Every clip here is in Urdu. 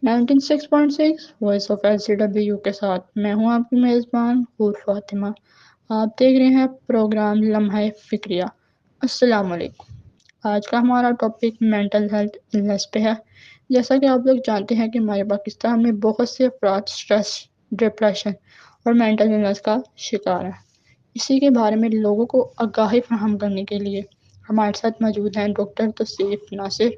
96.6 وائس آف LCW کے ساتھ میں ہوں آپ کی میزبان حور فاطمہ. آپ دیکھ رہے ہیں پروگرام لمحہ فکریہ. السلام علیکم. آج کا ہمارا ٹاپک مینٹل ہیلتھ النس پہ ہے. جیسا کہ آپ لوگ جانتے ہیں کہ ہمارے پاکستان میں بہت سے افراد اسٹریس، ڈپریشن اور مینٹل النس کا شکار ہیں. اسی کے بارے میں لوگوں کو آگاہی فراہم کرنے کے لیے ہمارے ساتھ موجود ہیں ڈاکٹر توصیف ناصر،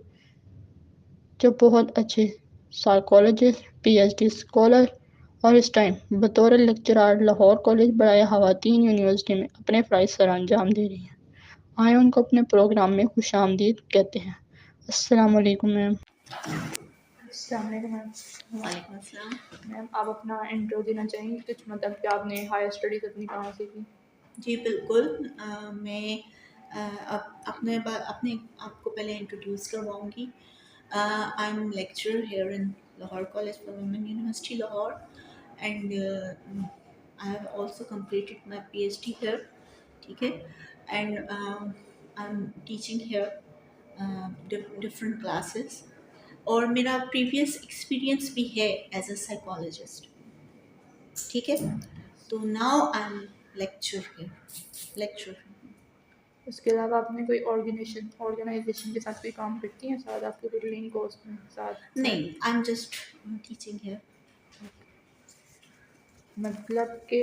جو بہت اچھے سائیکالوجسٹ، PhD اسکالر اور اس ٹائم بطور لیکچرار لاہور کالج برائے خواتین یونیورسٹی میں اپنے فرائض سر انجام دے رہی ہیں. آئے ان کو اپنے پروگرام میں خوش آمدید کہتے ہیں. السلام علیکم میم. السلام علیکم میم. وعلیکم السلام. میم آپ اپنا انٹرو دینا چاہیں گے کچھ، مطلب کہ آپ نے ہائر اسٹڈیز اپنی کہاں سے کی؟ جی بالکل. میں اپنے آپ کو پہلے انٹروڈیوس کرواؤں گی. I am lecturer here in Lahore college for women university Lahore and I have also completed my PhD here. ٹھیک ہے. And I am teaching here different classes, اور میرا پریویس ایکسپیرئنس بھی ہے ایز اے سائیکالوجسٹ. ٹھیک ہے. تو ناؤ آئی ایم لیکچر. اس کے علاوہ آپ نے کوئی آرگنائزیشن کے ساتھ کوئی کام کرتی ہیں ساتھ آپ کے کوئی لنک ہو اس میں ساتھ؟ نہیں، I am just teaching here. مطلب کہ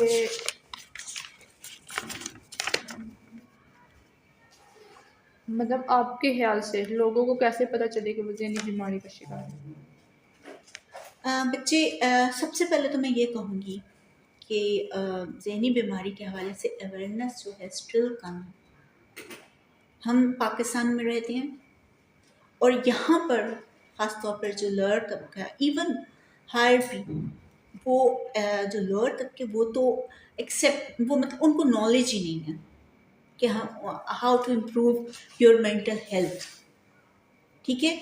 آپ کے خیال سے لوگوں کو کیسے پتہ چلے کہ وہ ذہنی بیماری کا شکار ہے؟ بچے، سب سے پہلے تو میں یہ کہوں گی کہ ذہنی بیماری کے حوالے سے اویئرنیس جو ہے اسٹل کم ہے. ہم پاکستان میں رہتے ہیں اور یہاں پر خاص طور پر جو لوئر طبقہ ہے، ایون ہائر بھی، وہ جو لوئر طبقے وہ تو ایکسیپٹ، وہ مطلب ان کو نالج ہی نہیں ہے کہ how to improve your mental health. ٹھیک ہے.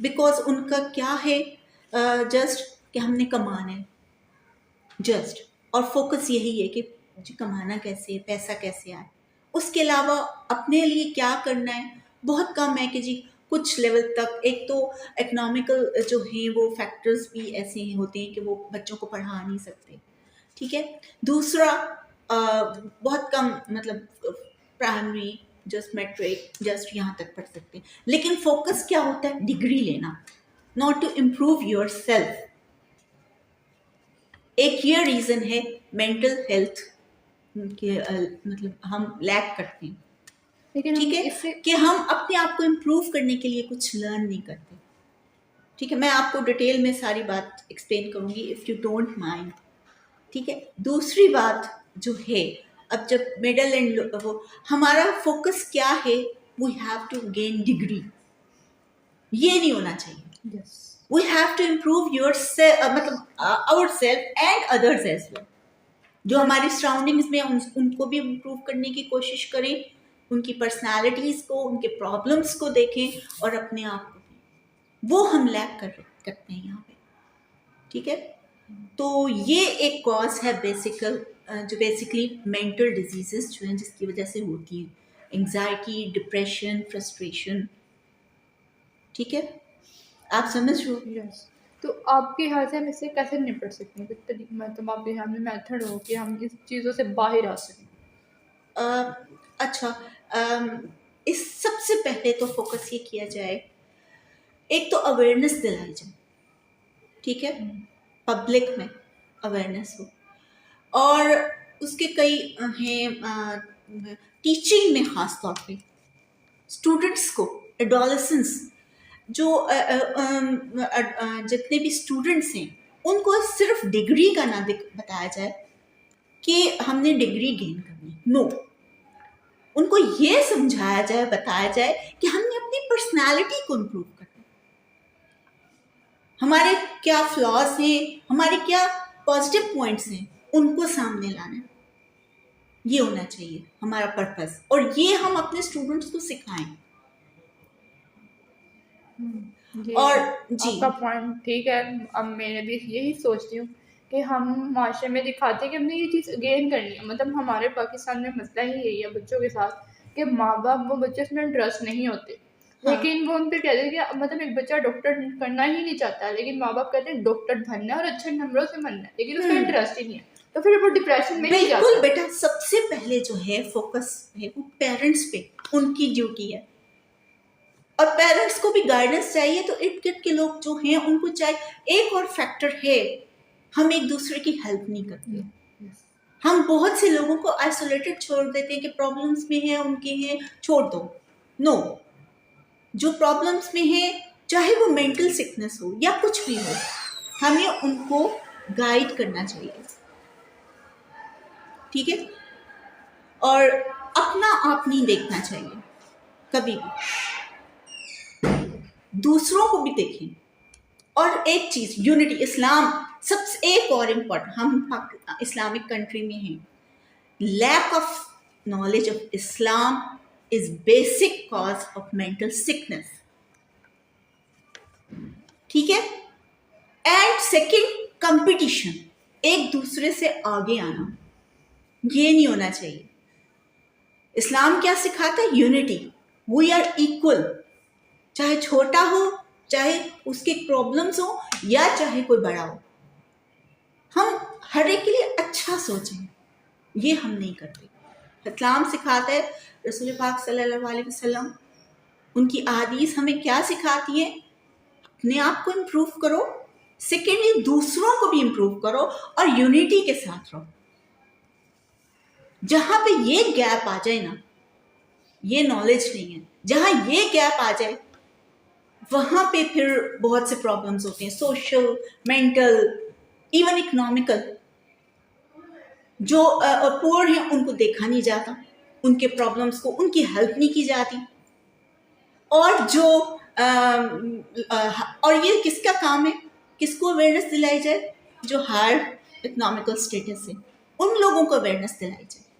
بیکاز ان کا کیا ہے، جسٹ کہ ہم نے کمانا ہے جسٹ، اور فوکس یہی ہے کہ جی کمانا کیسے، پیسہ کیسے آئے. اس کے علاوہ اپنے لیے کیا کرنا ہے بہت کم ہے. کہ جی کچھ لیول تک، ایک تو اکنامیکل جو ہیں وہ فیکٹرز بھی ایسے ہوتے ہیں کہ وہ بچوں کو پڑھا نہیں سکتے. ٹھیک ہے. دوسرا بہت کم، مطلب پرائمری جسٹ میٹرک جسٹ یہاں تک پڑھ سکتے ہیں، لیکن فوکس کیا ہوتا ہے، ڈگری لینا، not to improve yourself. ایک یہ ریزن ہے مینٹل ہیلتھ کے مطلب ہم لیک کرتے ہیں. لیکن ٹھیک ہے، اس سے کہ ہم اپنے آپ کو امپروو کرنے کے لیے کچھ لرن نہیں کرتے. ٹھیک ہے. میں آپ کو ڈیٹیل میں ساری بات ایکسپلین کروں گی اف یو ڈونٹ مائنڈ. ٹھیک ہے. دوسری بات جو ہے، اب جب مڈل اینڈ وہ ہمارا فوکس کیا ہے، we have to gain degree. یہ نہیں ہونا چاہیے. Yes, we have to improve your مطلب our self and others as well. جو ہماری سراؤنڈنگز میں ان کو بھی امپروو کرنے کی کوشش کریں، ان کی پرسنالٹیز کو، ان کے پرابلمس کو دیکھیں، اور اپنے آپ کو بھی. وہ ہم لیک کرتے ہیں یہاں پہ. ٹھیک ہے. تو یہ ایک کاز ہے جو بیسکلی مینٹل ڈیزیزز جو ہیں جس کی وجہ سے ہوتی ہیں، انگزائٹی، ڈپریشن، فرسٹریشن. ٹھیک ہے. آپ سمجھ رہے ہو؟ یس. تو آپ کے خیال سے ہم اس سے کیسے نپٹ سکتے ہیں؟ کچھ طریقہ، مطلب آپ کے خیال میں میتھڈ ہو کہ ہم اس چیزوں سے باہر آ سکیں؟ اچھا، اس سب سے پہلے تو فوکس یہ کیا جائے، ایک تو اویئرنیس دلائی جائے. ٹھیک ہے. پبلک میں اویئرنیس ہو، اور اس کے کئی ہیں ٹیچنگ میں، خاص طور پہ اسٹوڈنٹس کو، ایڈولسنس جو جتنے بھی اسٹوڈنٹس ہیں ان کو صرف ڈگری کا نہ بتایا جائے کہ ہم نے ڈگری گین کرنی. نو، ان کو یہ سمجھایا جائے، بتایا جائے کہ ہم نے اپنی پرسنالٹی کو امپروو کرنا، ہمارے کیا فلاز ہیں، ہمارے کیا پازیٹیو پوائنٹس ہیں، ان کو سامنے لانا. یہ ہونا چاہیے ہمارا پرپس، اور یہ ہم اپنے اسٹوڈنٹس کو سکھائیں. اور جی آپ کا پوائنٹ ٹھیک ہے. اب میں بھی یہی سوچتی ہوں کہ ہم معاشرے میں دکھاتے ہیں کہ ہم نے یہ چیز گین کرنی ہے. مطلب ہمارے پاکستان میں مسئلہ ہی یہی ہے بچوں کے ساتھ کہ ماں باپ وہ بچے اس میں انٹرسٹ نہیں ہوتے. لیکن وہ ان پہ کہتے ہیں کہ مطلب ایک بچہ ڈاکٹر کرنا ہی نہیں چاہتا، لیکن ماں باپ کہتے ہیں ڈاکٹر بننا ہے اور اچھے نمبروں سے بننا ہے، لیکن اس کا انٹرسٹ ہی نہیں ہے، تو پھر وہ ڈپریشن میں ہی جاتا بالکل ہے۔ بیٹا، سب سے پہلے جو ہے فوکس ہے وہ پیرنٹس پہ، ان کی ڈیوٹی ہے، اور پیرنٹس کو بھی گائیڈنس چاہیے، تو ارد گرد کے لوگ جو ہیں ان کو چاہیے۔ ایک اور فیکٹر ہے، ہم ایک دوسرے کی ہیلپ نہیں کرتے، ہم بہت سے لوگوں کو آئسولیٹڈ چھوڑ دیتے ہیں کہ پرابلمس میں ہیں، ان کے ہیں، چھوڑ دو۔ نو، جو پرابلمس میں ہیں، چاہے وہ مینٹل سکنس ہو یا کچھ بھی ہو، ہمیں ان کو گائیڈ کرنا چاہیے، ٹھیک ہے، اور اپنا آپ نہیں دیکھنا چاہیے کبھی بھی، دوسروں کو بھی دیکھیں۔ اور ایک چیز، یونٹی، اسلام سب سے ایک اور امپورٹنٹ، ہم اسلامک کنٹری میں ہیں، lack of knowledge of Islam is basic cause of mental sickness, ٹھیک ہے۔ اینڈ سیکنڈ، کمپٹیشن، ایک دوسرے سے آگے آنا، یہ نہیں ہونا چاہیے۔ اسلام کیا سکھاتا ہے؟ یونٹی، وی آر ایکول، چاہے چھوٹا ہو، چاہے اس کے پرابلمس ہو، یا چاہے کوئی بڑا ہو، ہم ہر ایک کے لیے اچھا سوچیں، یہ ہم نہیں کرتے۔ اسلام سکھاتا ہے، رسول پاک صلی اللہ علیہ وسلم، ان کی احادیث ہمیں کیا سکھاتی ہیں؟ اپنے آپ کو امپروو کرو، سیکنڈلی دوسروں کو بھی امپروو کرو، اور یونٹی کے ساتھ رہو۔ جہاں پہ یہ گیپ آ جائے نا، یہ نالج نہیں ہے، جہاں یہ گیپ آ جائے وہاں پہ پھر بہت سے پرابلمس ہوتے ہیں، سوشل، مینٹل، ایون اکنامیکل۔ جو پور ہیں ان کو دیکھا نہیں جاتا، ان کے پرابلمس کو، ان کی ہیلپ نہیں کی جاتی، اور جو اور یہ کس کا کام ہے؟ کس کو اویئرنیس دلائی جائے؟ جو ہائر اکنامیکل اسٹیٹس ہے، ان لوگوں کو اویئرنیس دلائی جائے۔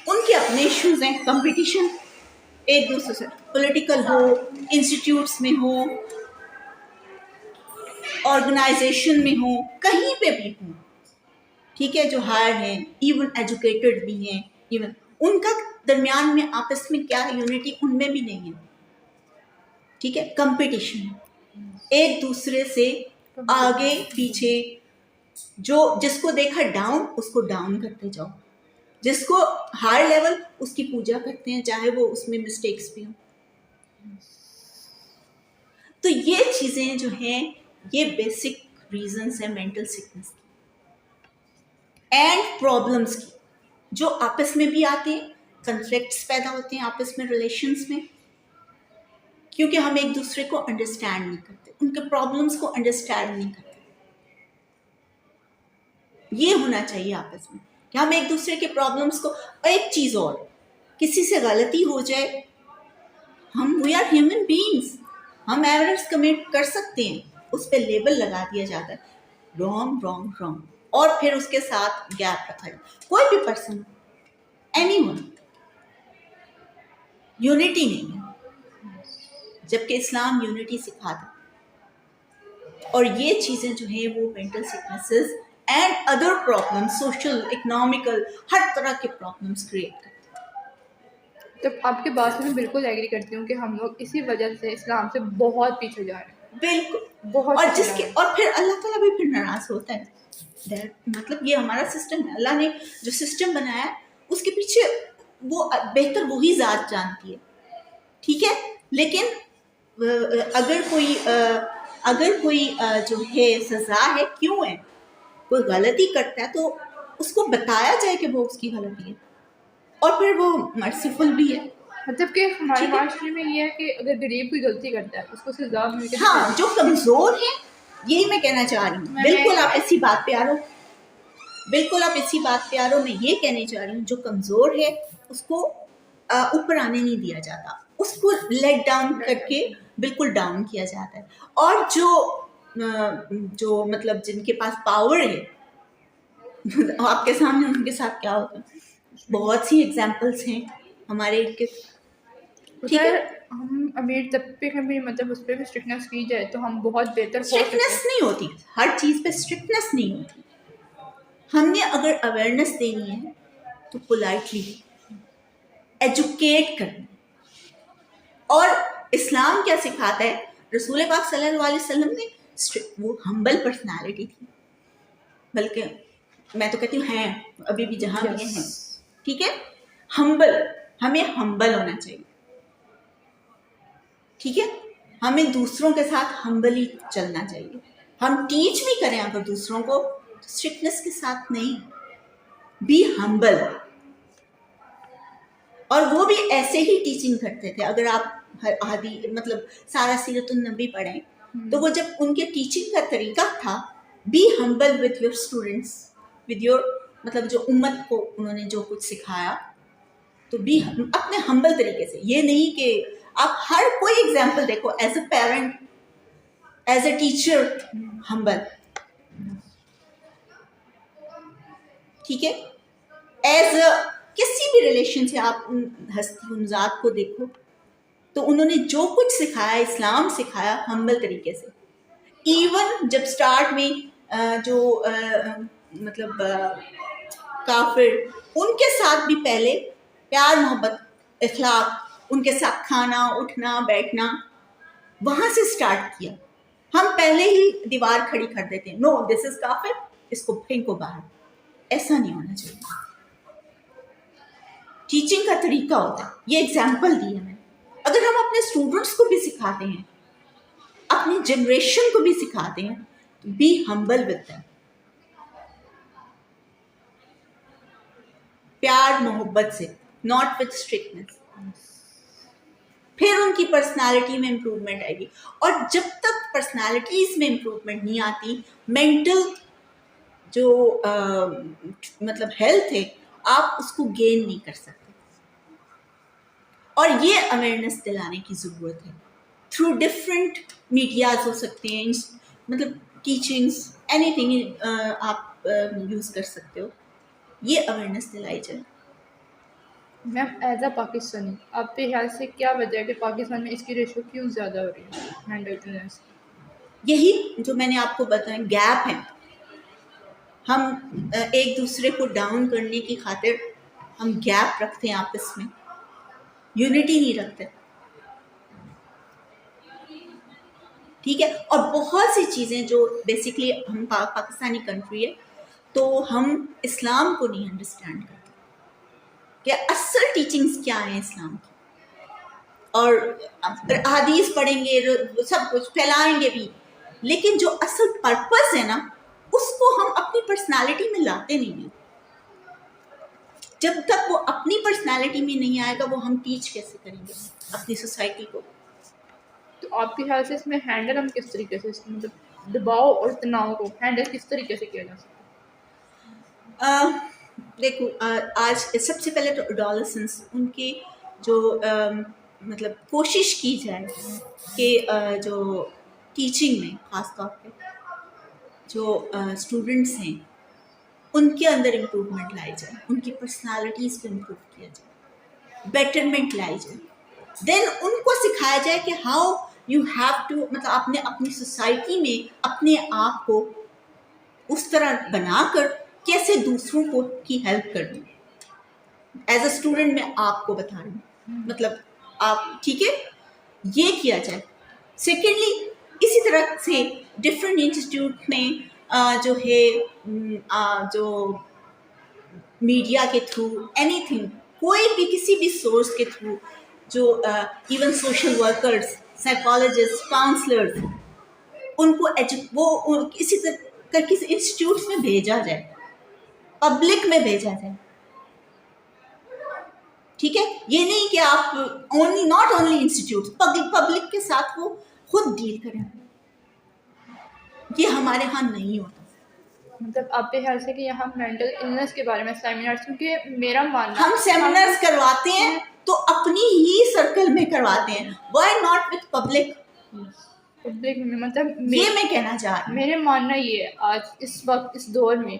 ان کے اپنے ایشوز ہیں، کمپٹیشن ایک دوسرے سے، پولیٹیکل ہو، انسٹیٹیوٹس میں ہو، آرگنائزیشن میں ہو، کہیں پہ بھی ہوں، ٹھیک ہے، جو ہائر ہیں، ایون ایجوکیٹڈ بھی ہیں، ایون ان کا درمیان میں آپس میں کیا ہے؟ یونٹی ان میں بھی نہیں ہے، ٹھیک ہے، کمپٹیشن، ایک دوسرے سے آگے پیچھے، جو جس کو دیکھا ڈاؤن اس کو ڈاؤن کرتے جاؤ، جس کو ہائی لیول اس کی پوجا کرتے ہیں، چاہے وہ اس میں مسٹیکس بھی ہوں۔ تو یہ چیزیں جو ہیں، یہ بیسک ریزنس ہیں مینٹل سکنس کی اینڈ پرابلمس کی، جو آپس میں بھی آتے ہیں، کنفلکٹس پیدا ہوتے ہیں آپس میں، ریلیشنس میں، کیونکہ ہم ایک دوسرے کو انڈرسٹینڈ نہیں کرتے، ان کے پرابلمس کو انڈرسٹینڈ نہیں کرتے۔ یہ ہونا چاہیے آپس میں کہ ہم ایک دوسرے کے پرابلمس کو، ایک چیز اور، کسی سے غلطی ہو جائے، ہم وی آر ہیومن بینگس، ہم ایررز کمٹ کر سکتے ہیں، اس پہ لیبل لگا دیا جاتا ہے، رانگ رانگ رانگ، اور پھر اس کے ساتھ گیپ رکھا جائے۔ کوئی بھی پرسن، اینی ون، یونٹی نہیں ہے، جبکہ اسلام یونٹی سکھاتا ہے۔ اور یہ چیزیں جو ہیں وہ mental sicknesses and other problem, social, economical, ہر طرح کے پرابلمس کریٹ کرتے ہیں۔ تو آپ کی بات سے میں بالکل ایگری کرتی ہوں کہ ہم لوگ اسی وجہ سے اسلام سے بہت پیچھے جا رہے ہیں، بالکل، بہت اور پیچھے جس جا کے، رہے ہیں۔ اور پھر اللہ تعالیٰ بھی پھر ناراض ہوتا ہے۔ مطلب یہ ہمارا سسٹم ہے، اللہ نے جو سسٹم بنایا ہے اس کے پیچھے وہ بہتر وہی ذات جانتی ہے، ٹھیک ہے، لیکن اگر کوئی جو ہے سزا ہے، کیوں ہے؟ کوئی غلطی کرتا ہے تو اس کو بتایا جائے کہ وہ اس کی غلطی ہے، اور پھر وہ مرسیفل بھی ہے۔ مطلب کہ ہمارے معاشرے میں یہ ہے کہ اگر غریب کوئی غلطی کرتا ہے اس کو سزا مل کے، ہاں، جو کمزور ہیں، یہی میں کہنا چاہ رہی ہوں، بالکل آپ اسی بات پہ آ رہو، بالکل آپ اسی بات پہ آ رہو، میں یہ کہنے چاہ رہی ہوں، جو کمزور ہے اس کو اوپر آنے نہیں دیا جاتا، اس کو لیٹ ڈاؤن کر کے بالکل ڈاؤن کیا جاتا ہے، اور جو مطلب جن کے پاس پاور ہے، آپ کے سامنے ان کے ساتھ کیا ہوتا ہے، بہت سی ایگزامپلس ہیں ہمارے ٹھیک ہے۔ ہم امیر طبقے میں بھی مطلب اس پہ بھی اسٹرکٹنیس کی جائے تو ہم بہت بہتر ہو سکتے اسٹرکٹنیس ہیں۔ نہیں ہوتی، ہر چیز پہ اسٹرکٹنیس نہیں ہوتی، ہم نے اگر اویئرنیس دینی ہے تو پولائٹلی ایجوکیٹ کرنا، اور اسلام کیا سکھاتا ہے؟ رسول پاک صلی اللہ علیہ وسلم نے وہ ہمبل پرسنالٹی تھی، بلکہ میں تو کہتی ہوں ہیں ابھی بھی جہاں بھی ہیں، ٹھیک ہے، ہمبل، ہمیں ہمبل ہونا چاہیے، ٹھیک ہے، ہمیں دوسروں کے ساتھ ہمبلی چلنا چاہیے. ہم ٹیچ بھی کریں اگر دوسروں کو اسٹرکٹنس کے ساتھ نہیں، بی ہمبل. اور وہ بھی ایسے ہی ٹیچنگ کرتے تھے. اگر آپ مطلب سارا سیرت النبی پڑھیں تو وہ جب ان کے ٹیچنگ کا طریقہ تھا be humble with your students, with your مطلب جو امت کو انہوں نے جو کچھ سکھایا تو بھی اپنے ہمبل طریقے سے. یہ نہیں کہ آپ ہر کوئی ایگزامپل دیکھو، as a parent, as a teacher humble, ٹھیک ہے، ایز اے کسی بھی ریلیشن سے آپ ان ہستی ان ذات کو دیکھو تو انہوں نے جو کچھ سکھایا، اسلام سکھایا ہمبل طریقے سے. ایون جب سٹارٹ میں جو مطلب کافر، ان کے ساتھ بھی پہلے پیار محبت اخلاق، ان کے ساتھ کھانا اٹھنا بیٹھنا وہاں سے سٹارٹ کیا. ہم پہلے ہی دیوار کھڑی کر دیتے ہیں، نو دس از کافر، اس کو پھینکو باہر. ایسا نہیں ہونا چاہیے. ٹیچنگ کا طریقہ ہوتا ہے. یہ ایگزامپل دی ہے میں. اگر ہم اپنے اسٹوڈنٹس کو بھی سکھاتے ہیں، اپنی جنریشن کو بھی سکھاتے ہیں، تو بی ہمبل وتھ دیم، پیار محبت سے، ناٹ وتھ اسٹرکٹنس. پھر ان کی پرسنالٹی میں امپروومنٹ آئے گی. اور جب تک پرسنالٹیز میں امپروومنٹ نہیں آتی، مینٹل جو مطلب ہیلتھ ہے آپ اس کو گین نہیں کر سکتے. اور یہ اویئرنیس دلانے کی ضرورت ہے. تھرو ڈفرینٹ میڈیاز ہو سکتے ہیں، مطلب ٹیچنگس، اینی تھنگ آپ یوز کر سکتے ہو. یہ اویئرنیس دلائی جائے. میم ایز اے پاکستانی آپ کے خیال سے کیا وجہ ہے کہ پاکستان میں اس کی ریشو کیوں زیادہ ہو رہی ہے مینٹل النس؟ یہی جو میں نے آپ کو بتایا گیپ ہے. ہم ایک دوسرے کو ڈاؤن کرنے کی خاطر ہم گیپ رکھتے ہیں آپس میں، یونٹی نہیں رکھتے، ٹھیک ہے. اور بہت سی چیزیں جو بیسکلی ہم پاکستانی کنٹری ہے تو ہم اسلام کو نہیں انڈرسٹینڈ کرتے کہ اصل ٹیچنگز کیا ہیں اسلام کی. اور حدیث پڑھیں گے، سب کچھ پھیلائیں گے بھی، لیکن جو اصل پرپس ہے نا اس کو ہم اپنی پرسنالٹی میں لاتے نہیں ہیں. جب تک وہ اپنی پرسنالٹی میں نہیں آئے گا وہ ہم ٹیچ کیسے کریں گے اپنی سوسائٹی کو؟ تو آپ کے خیال سے اس میں ہینڈل ہم کس طریقے سے، مطلب دباؤ اور تناؤ کو ہینڈل کس طریقے سے کیا جا سکتا ہے؟ دیکھو آج سب سے پہلے تو اڈولسنس، ان کی جو مطلب کوشش کی جائے کہ جو ٹیچنگ میں خاص طور پہ جو اسٹوڈنٹس ہیں ان کے اندر امپروومنٹ لائی جائے، ان کی پرسنالٹیز کو امپروو کیا جائے، بیٹرمنٹ لائی جائے. دین ان کو سکھایا جائے کہ ہاؤ یو ہیو ٹو، مطلب اپنی سوسائٹی میں اپنے آپ کو اس طرح بنا کر کیسے دوسروں کو کی ہیلپ کرنی. ایز اے اسٹوڈنٹ میں آپ کو بتا رہی ہوں، مطلب آپ ٹھیک ہے یہ کیا جائے. سیکنڈلی اسی طرح سے ڈفرینٹ انسٹیٹیوٹ میں جو ہے جو میڈیا کے تھرو اینی تھنگ، کوئی بھی کسی بھی سورس کے تھرو جو even social workers, psychologist, counsellors, ان کو وہ اسی طرح کسی انسٹیٹیوٹ میں بھیجا جائے، پبلک میں بھیجا جائے. ٹھیک ہے، یہ نہیں کہ آپ ناٹ اونلی انسٹیٹیوٹ، پبلک کے ساتھ وہ خود ڈیل کریں. یہ ہمارے ہاں نہیں ہوتا. مطلب آپ کے خیال سے کہ یہاں مینٹل النس کے بارے میں سیمینارز، کیونکہ میرا ماننا ہم سیمینارز کرواتے ہیں تو اپنی ہی سرکل میں کرواتے ہیں، why not with public? Public میں مطلب یہ میں کہنا چاہ رہی ہوں. میرے ماننا یہ ہے آج اس وقت اس دور میں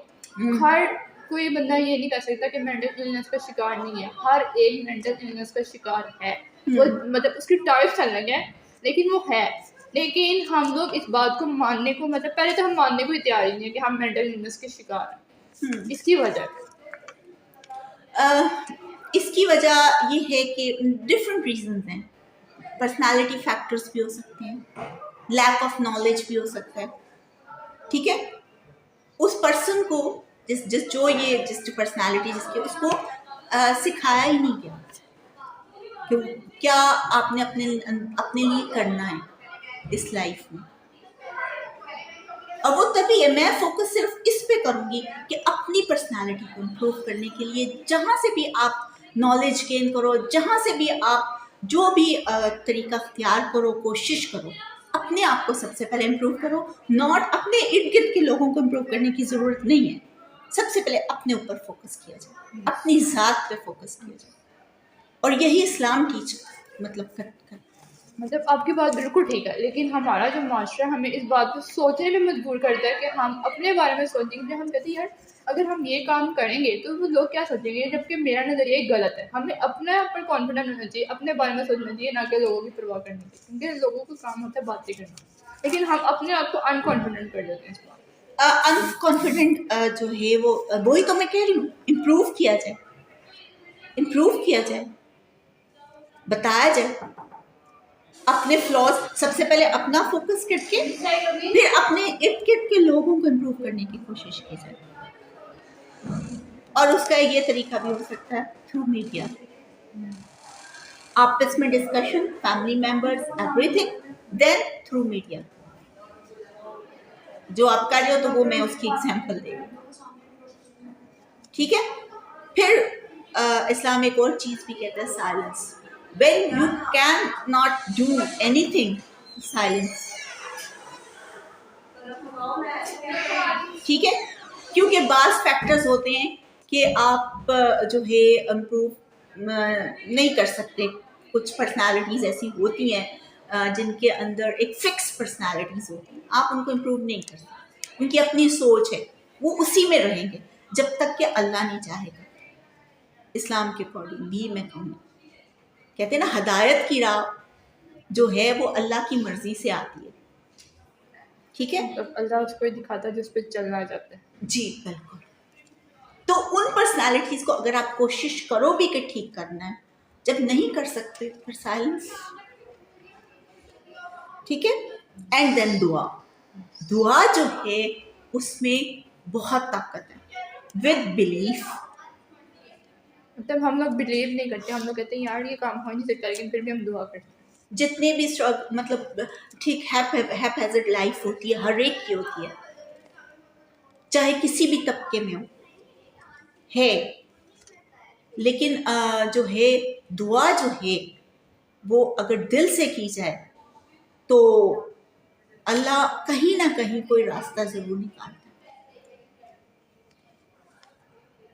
ہر کوئی بندہ یہ نہیں کہہ سکتا کہ مینٹل النس کا شکار نہیں ہے. ہر ایک مینٹل النس کا شکار ہے. وہ مطلب اس کی ٹائپس الگ ہے لیکن وہ ہے. لیکن ہم لوگ اس بات کو ماننے کو، مطلب پہلے تو ہم ماننے کو ہی تیار ہی نہیں ہے کہ ہم مینٹل النس کے شکار ہیں. اس کی وجہ اس کی وجہ یہ ہے کہ ڈفرینٹ ریزنز ہیں. پرسنالٹی فیکٹرز بھی ہو سکتے ہیں, لیک آف نالج بھی ہو سکتا ہے. ٹھیک ہے, اس پرسن کو جس پرسنالٹی جس کی, اس کو سکھایا ہی نہیں گیا کہ کیا آپ نے اپنے لیے کرنا ہے اس لائف میں. اور وہ تبھی ہے, میں فوکس صرف اس پہ کروں گی کہ اپنی پرسنالٹی کو امپروو کرنے کے لیے جہاں سے بھی آپ نالج گین کرو, جہاں سے بھی آپ جو بھی طریقہ اختیار کرو, کوشش کرو اپنے آپ کو سب سے پہلے امپروو کرو. ناٹ اپنے ارد گرد کے لوگوں کو امپروو کرنے کی ضرورت نہیں ہے, سب سے پہلے اپنے اوپر فوکس کیا جائے, اپنی ذات پہ فوکس کیا جائے. اور یہی اسلام ٹیچ مطلب آپ کی بات بالکل ٹھیک ہے, لیکن ہمارا جو معاشرہ ہمیں اس بات کو سوچنے میں مجبور کرتا ہے کہ ہم اپنے بارے میں سوچیں گے. ہم کہتے ہیں یار اگر ہم یہ کام کریں گے تو وہ لوگ کیا سوچیں گے, جبکہ میرا نظریہ غلط ہے. ہمیں اپنے اوپر کانفیڈنٹ ہونا چاہیے, اپنے بارے میں سوچنا چاہیے, نہ کہ لوگوں کی پرواہ کرنی چاہیے, کیونکہ لوگوں کو کام ہوتا ہے باتیں کرنا, لیکن ہم اپنے آپ کو انکانفیڈنٹ کر دیتے ہیں اس بات. انکانفیڈنٹ جو ہے وہی تو میں کہہ رہی ہوں, امپروو کیا جائے, بتایا جائے اپنے فلاز. سب سے پہلے اپنا فوکس کر کے پھر اپنے ارد گرد کے لوگوں کو امپروو کرنے کی کوشش کی جائے. اور اس کا یہ طریقہ بھی ہو سکتا ہے تھرو میڈیا, آپس میں discussion, family members, everything, then through media. جو آپ کر رہے ہو تو وہ میں اس کی ایگزامپل دے رہی ہوں. ٹھیک ہے, پھر اسلام ایک اور چیز بھی کہتا ہے, silence. when you can not do anything, silence. ٹھیک ہے, کیونکہ بعض فیکٹرز ہوتے ہیں کہ آپ جو ہے امپروو نہیں کر سکتے. کچھ پرسنالٹیز ایسی ہوتی ہیں جن کے اندر ایک فکس پرسنالٹیز ہوتی ہیں, آپ ان کو امپروو نہیں کر سکتے. ان کی اپنی سوچ ہے, وہ اسی میں رہیں گے جب تک کہ اللہ نہیں چاہے گا. اسلام کے اکارڈنگ بھی میں کہوں, کہتے ہیں نا ہدایت کی راہ جو ہے وہ اللہ کی مرضی سے آتی ہے. ٹھیک ہے, اللہ اس کو دکھاتا ہے جس پہ چلنا چاہتا ہے. جی بالکل. تو ان پرسنالٹیز کو اگر آپ کوشش کرو بھی کہ ٹھیک کرنا ہے, جب نہیں کر سکتے پھر سائلنس. ٹھیک ہے, اینڈ دین دعا جو ہے اس میں بہت طاقت ہے. ود بلیف, مطلب ہم لوگ بلیو نہیں کرتے, ہم لوگ کہتے ہیں یار یہ کام ہو نہیں سکتا, لیکن پھر بھی ہم دعا کرتے ہیں. جتنے بھی مطلب ٹھیک ہیپیزڈ لائف ہوتی ہے, ہر ایک کی ہوتی ہے, چاہے کسی بھی طبقے میں ہو ہے, لیکن جو ہے دعا جو ہے وہ اگر دل سے کی جائے تو اللہ کہیں نہ کہیں کوئی راستہ ضرور نکالتا ہے.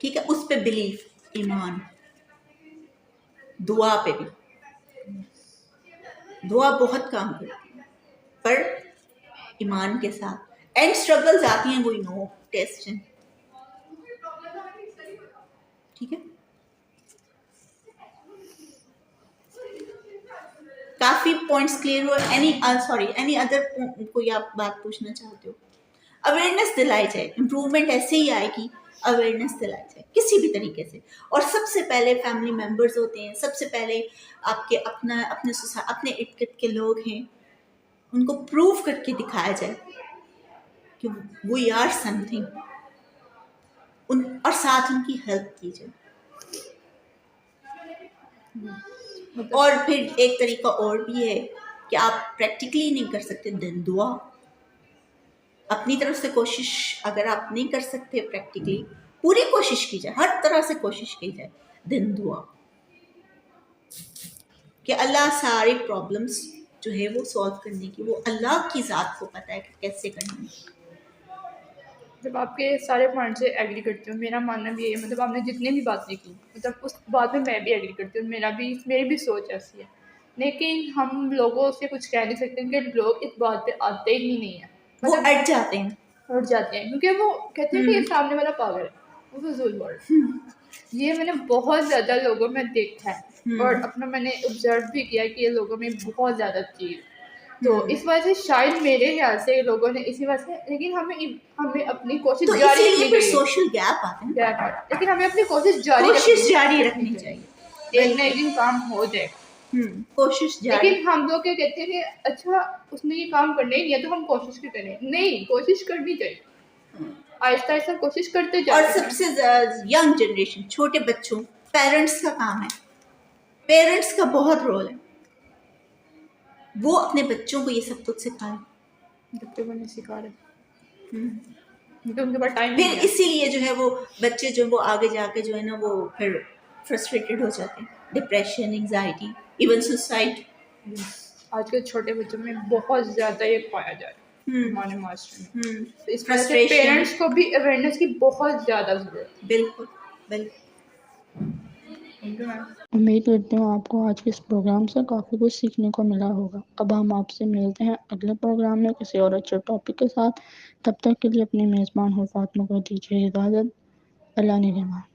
ٹھیک ہے, اس پہ بلیف, ایمان, دعا پہ بھی. دعا بہت کام کرتی ہے پر ایمان کے ساتھ. اینڈ اسٹرگلز آتی ہیں, وہی نو ٹیسٹ ہیں. ٹھیک ہے, کافی پوائنٹس کلیئر ہوئے. اینی ادر کوئی آپ بات پوچھنا چاہتے ہو؟ اویئرنیس دلائی جائے, امپروومنٹ ایسے ہی آئے گی, اویئرنیس دلائی جائے کسی بھی طریقے سے. اور سب سے پہلے فیملی ممبرز ہوتے ہیں, سب سے پہلے آپ کے اپنے ارد گرد کے لوگ ہیں, ان کو پروو کر کے دکھایا جائے کہ وی آر سم تھنگ, اور ساتھ ان کی ہیلپ کی جائے. اور پھر ایک طریقہ اور بھی ہے کہ آپ پریکٹیکلی نہیں کر سکتے, دن دعا. اپنی طرف سے کوشش اگر آپ نہیں کر سکتے پریکٹیکلی, پوری کوشش کی جائے, ہر طرح سے کوشش کی جائے, دن دعا کہ اللہ سارے پرابلمس جو ہے وہ سالو کرنے کی, وہ اللہ کی ذات کو پتہ ہے کہ کیسے کرنا ہے. جب آپ کے سارے پوائنٹ سے ایگری کرتی ہوں, میرا ماننا بھی یہ ہے, مطلب آپ نے جتنے بھی باتیں کی مطلب اس بات میں بھی ایگری کرتی ہوں, میری بھی سوچ ایسی ہے. لیکن ہم لوگوں سے کچھ کہہ نہیں سکتے کہ لوگ اس بات پہ آتے ہی نہیں ہیں, وہ اٹ جاتے ہیں, کیونکہ وہ کہتے ہیں کہ یہ سامنے والا پاگل ہے, وہ فضول ورڈ. یہ میں نے بہت زیادہ لوگوں میں دیکھا ہے, اور اپنا میں نے آبزرو بھی کیا کہ یہ لوگوں میں بہت زیادہ چیز. تو اس وجہ سے شاید میرے خیال سے لوگوں نے اسی وجہ سے, لیکن ہمیں اپنی کوشش جاری رکھنی چاہیے. سوشل گیپ آتا ہے, لیکن ہمیں اپنی کوشش جاری رکھنی چاہیے. ایک نہ ایک دن کام ہو جائے. کوشش جاری. لیکن ہم لوگ کیا کہتے ہیں کہ اچھا اس نے یہ کام کرنا ہی نہیں ہے تو ہم کوشش کیوں کریں. نہیں, کوشش کرنی چاہیے, آہستہ آہستہ کوشش کرتے اور جائیں. سب سے ینگ جنریشن, چھوٹے بچوں, پیرنٹس کا کام ہے, پیرنٹس کا بہت رول ہے, وہ اپنے بچوں کو یہ سب کچھ سکھائیں. بچوں کو نہیں سکھا رہے کیونکہ ان کے پاس ٹائم پھر نہیں ہے. اسی لیے جو ہے وہ بچے جو وہ آگے جا کے جو ہے نا وہ پھر فرسٹریٹڈ ہو جاتے ہیں, ڈپریشن, انگزائٹی, ایون سوسائڈ. آج کل چھوٹے بچوں میں بہت زیادہ یہ پایا جا رہا ہے ہمارے معاشرے میں. تو اس وجہ سے پیرنٹس کو بھی اویئرنیس کی بہت زیادہ ضرورت ہے. بالکل بالکل. امید کرتی ہوں آپ کو آج کے اس پروگرام سے کافی کچھ سیکھنے کو ملا ہوگا. اب ہم آپ سے ملتے ہیں اگلے پروگرام میں کسی اور اچھے ٹاپک کے ساتھ. تب تک کے لیے اپنی میزبان فاطمہ کو دیجیے اجازت. اللہ نگہبان.